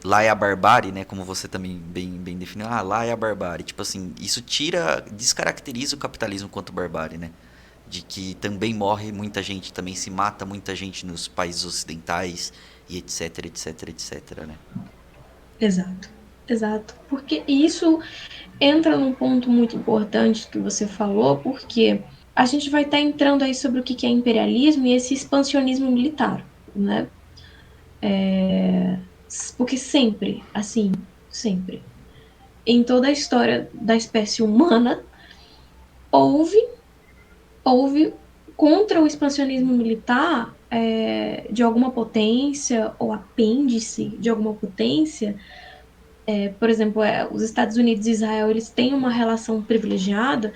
lá é a barbárie, né? Como você também bem definiu. Ah, lá é a barbárie. Tipo assim, isso descaracteriza o capitalismo quanto barbárie, né? De que também morre muita gente, também se mata muita gente nos países ocidentais e etc, etc, etc, né? Exato, exato. Porque isso entra num ponto muito importante que você falou, porque a gente vai estar entrando aí sobre o que é imperialismo e esse expansionismo militar, né? Porque sempre, assim, sempre, em toda a história da espécie humana, houve, houve contra o expansionismo militar de alguma potência ou apêndice de alguma potência. Por exemplo, os Estados Unidos e Israel, eles têm uma relação privilegiada.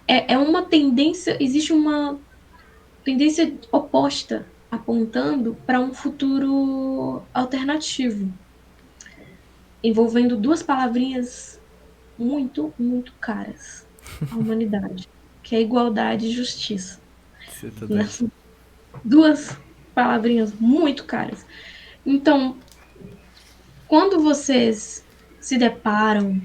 É uma tendência, existe uma tendência oposta, apontando para um futuro alternativo, envolvendo duas palavrinhas muito, muito caras à humanidade, que é igualdade e justiça. Você tá Né? doido. Duas palavrinhas muito caras. Então, quando vocês se deparam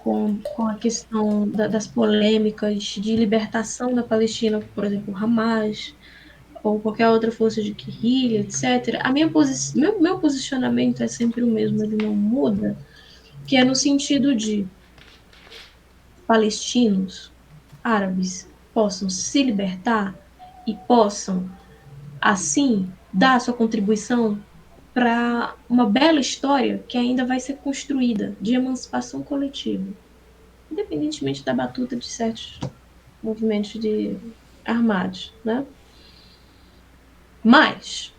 com a questão das polêmicas de libertação da Palestina, por exemplo, Hamas, ou qualquer outra força de guerrilha, etc., meu posicionamento é sempre o mesmo, ele não muda, que é no sentido de palestinos, árabes, possam se libertar e possam, assim, dar sua contribuição para uma bela história que ainda vai ser construída de emancipação coletiva, independentemente da batuta de certos movimentos armados, né? Mas,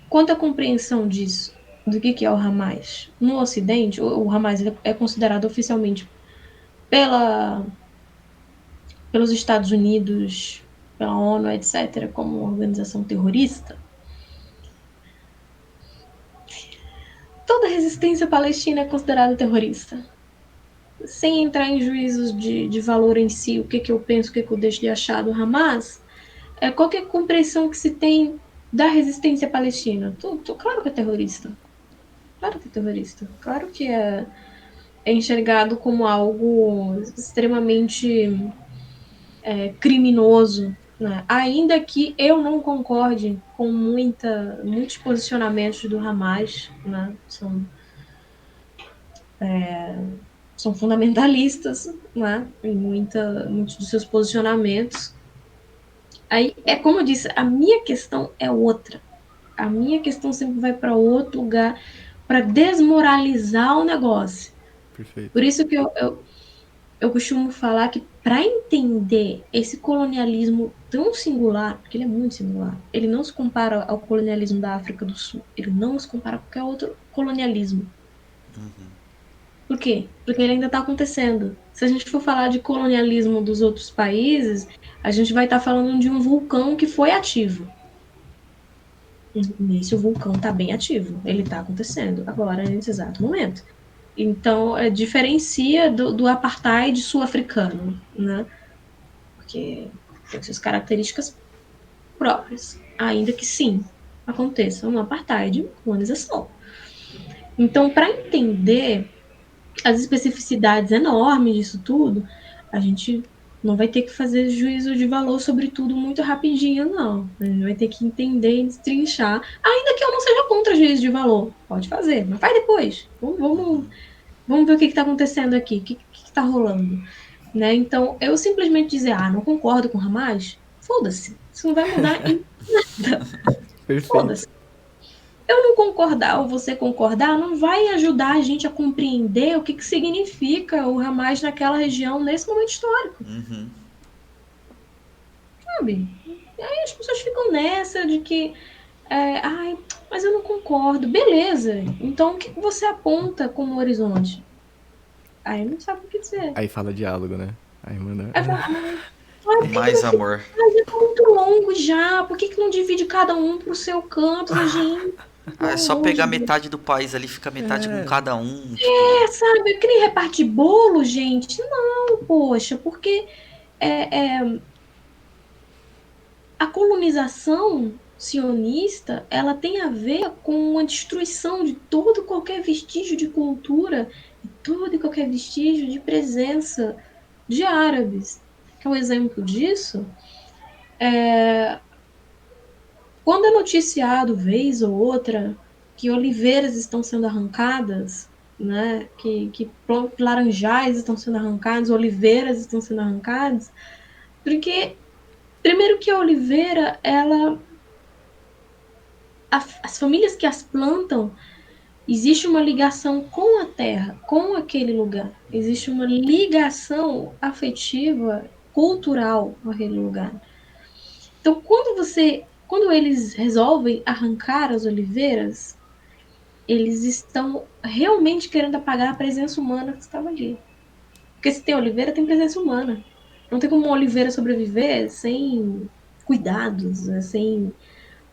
quanto à compreensão disso, do que é o Hamas, no Ocidente, o Hamas é considerado oficialmente pela, pelos Estados Unidos, pela ONU, etc., como uma organização terrorista. Toda resistência palestina é considerada terrorista. Sem entrar em juízos de valor em si, o que eu penso, o que eu deixo de achar do Hamas, qualquer compreensão que se tem da resistência palestina. Claro que é terrorista. Claro que é terrorista. Claro que é enxergado como algo extremamente criminoso, né? Ainda que eu não concorde com muitos posicionamentos do Hamas, né? São fundamentalistas, né? Em muitos dos seus posicionamentos. Aí, como eu disse, a minha questão é outra. A minha questão sempre vai para outro lugar para desmoralizar o negócio. Perfeito. Por isso que eu costumo falar que para entender esse colonialismo tão singular, porque ele é muito singular, ele não se compara ao colonialismo da África do Sul, ele não se compara a qualquer outro colonialismo. Por quê? Porque ele ainda está acontecendo. Se a gente for falar de colonialismo dos outros países, a gente vai estar falando de um vulcão que foi ativo. Nesse o vulcão está bem ativo, ele está acontecendo agora, nesse exato momento. Então, diferencia do apartheid sul-africano, né? Porque tem suas características próprias, ainda que sim aconteça um apartheid, colonização. Então, para entender as especificidades enormes disso tudo, a gente não vai ter que fazer juízo de valor sobre tudo muito rapidinho, não. A gente vai ter que entender e destrinchar, ainda que eu não seja contra juízo de valor. Pode fazer, mas faz depois. Vamos ver o que está acontecendo aqui, o que está rolando. Né? Então, eu simplesmente dizer, não concordo com o Hamas, foda-se. Isso não vai mudar em nada. Perfeito. Foda-se. Eu não concordar ou você concordar não vai ajudar a gente a compreender o que significa o Hamas naquela região nesse momento histórico, sabe? E aí as pessoas ficam nessa de que, ai, mas eu não concordo. Beleza, então o que você aponta como horizonte? Aí não sabe o que dizer. Aí fala diálogo, né? Aí manda. Aí fala, por que Mais não fica amor. muito longo já? Por que não divide cada um pro seu canto, gente? Ah, é Pelo só amor de pegar Deus. metade do país ali, fica metade com É, cada um, tipo. Sabe, eu queria repartir bolo, gente. Não, poxa, porque é, é, a colonização sionista ela tem a ver com a destruição de todo qualquer cultura e todo e qualquer vestígio de presença de árabes. Que é um exemplo disso quando é noticiado, vez ou outra, que oliveiras estão sendo arrancadas, né, que laranjais estão sendo arrancados, oliveiras estão sendo arrancadas, porque, primeiro que a oliveira, as famílias que as plantam, existe uma ligação com a terra, com aquele lugar. Existe uma ligação afetiva, cultural com aquele lugar. Então, quando eles resolvem arrancar as oliveiras, eles estão realmente querendo apagar a presença humana que estava ali. Porque se tem oliveira, tem presença humana. Não tem como uma oliveira sobreviver sem cuidados, né? Sem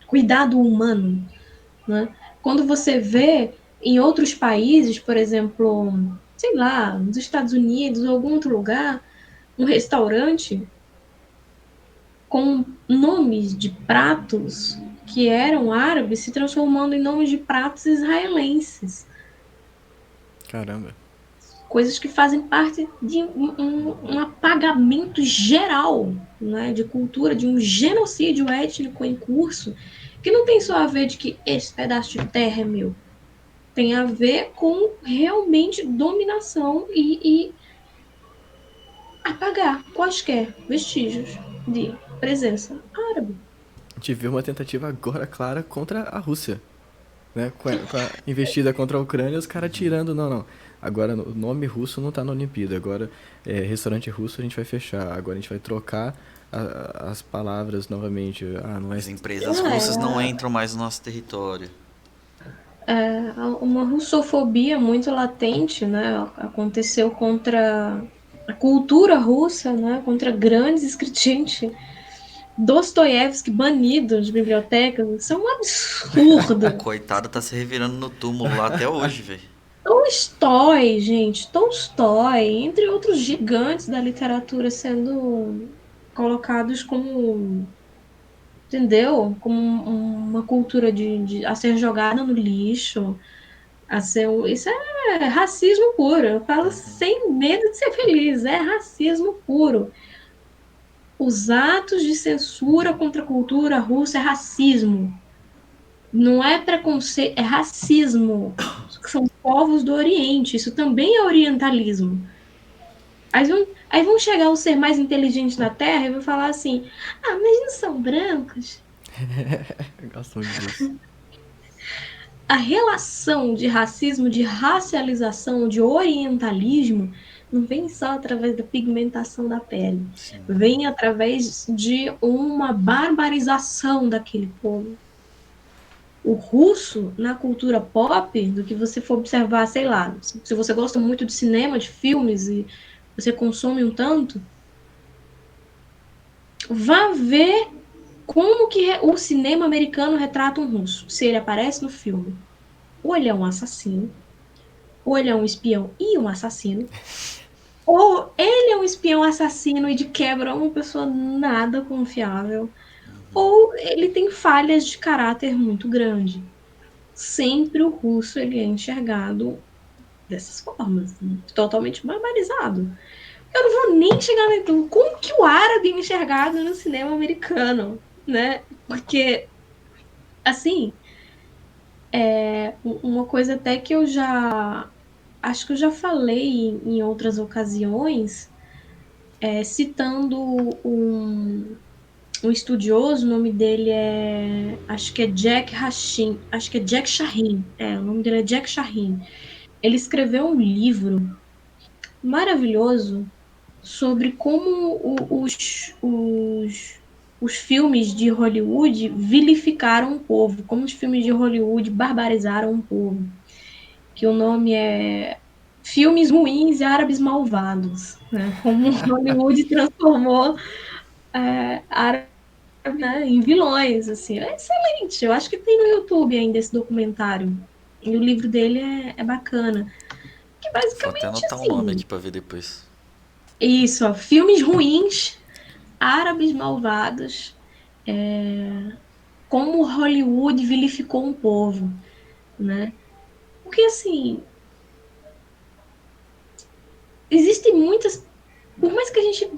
cuidado humano, né? Quando você vê em outros países, por exemplo, sei lá, nos Estados Unidos ou algum outro lugar, um restaurante com nomes de pratos que eram árabes se transformando em nomes de pratos israelenses. Caramba. Coisas que fazem parte de um apagamento geral, né, de cultura, de um genocídio étnico em curso, que não tem só a ver de que esse pedaço de terra é meu. Tem a ver com realmente dominação e apagar quaisquer vestígios de presença árabe. A gente vê uma tentativa agora clara contra a Rússia, né? Com a investida contra a Ucrânia, os caras tirando, não. Agora o nome russo não tá na Olimpíada. Agora restaurante russo a gente vai fechar. Agora a gente vai trocar as palavras novamente. Ah, não é. As empresas russas não entram mais no nosso território. Uma russofobia muito latente, né? Aconteceu contra a cultura russa, né? Contra grandes escritores. Dostoiévski banido de bibliotecas. Isso é um absurdo. Coitado, tá se revirando no túmulo lá até hoje, velho. Tolstói, gente, Tolstói, entre outros gigantes da literatura sendo colocados como, entendeu? Como uma cultura a ser jogada no lixo, isso é racismo puro. Eu falo sem medo de ser feliz, é racismo puro. Os atos de censura contra a cultura russa é racismo. Não é preconceito, é racismo. São povos do Oriente, isso também é orientalismo. Aí vão chegar os ser mais inteligentes da Terra e vão falar assim: ah, mas não são brancos? Eu gosto muito disso. A relação de racismo, de racialização, de orientalismo, não vem só através da pigmentação da pele. Sim. Vem através de uma barbarização daquele povo. O russo, na cultura pop, do que você for observar, sei lá, se você gosta muito de cinema, de filmes, e você consome um tanto, vá ver como que o cinema americano retrata um russo, se ele aparece no filme. Ou ele é um assassino, ou ele é um espião e um assassino, ou ele é um espião assassino e de quebra uma pessoa nada confiável, ou ele tem falhas de caráter muito grande. Sempre o russo ele é enxergado dessas formas, né? Totalmente barbarizado. Eu não vou nem chegar naquilo. Como que o árabe é enxergado no cinema americano, né? Porque, assim, uma coisa até que eu já... Acho que eu já falei em outras ocasiões, citando um estudioso, o nome dele acho que é Jack Hashin, acho que é Jack Shahin, o nome dele é Jack Shahin. Ele escreveu um livro maravilhoso sobre como os filmes de Hollywood vilificaram o povo, como os filmes de Hollywood barbarizaram o povo. Que o nome é Filmes Ruins e Árabes Malvados, né? Como Hollywood transformou árabes, né, em vilões, assim. É excelente, eu acho que tem no YouTube ainda esse documentário. E o livro dele é bacana. Que Vou até basicamente anotar o nome assim. aqui pra ver depois. Isso, ó, filmes ruins, árabes malvados, como Hollywood vilificou um povo, né? Porque assim, existem muitas. Por mais que a gente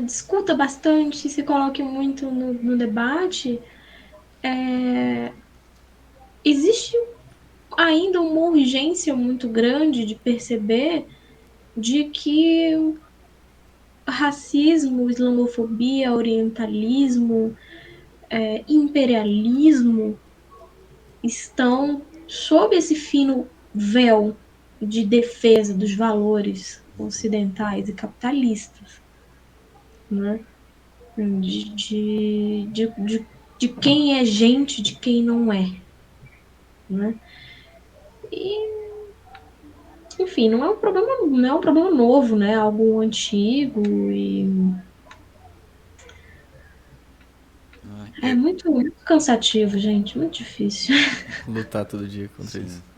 discuta bastante, se coloque muito no debate, existe ainda uma urgência muito grande de perceber de que racismo, islamofobia, orientalismo, imperialismo estão sob esse fino véu de defesa dos valores ocidentais e capitalistas, né? De quem é gente, de quem não é, né? E, enfim, não é um problema novo, né? Algo antigo e Ah, é muito, muito cansativo, gente, muito difícil. Lutar todo dia contra sim. isso.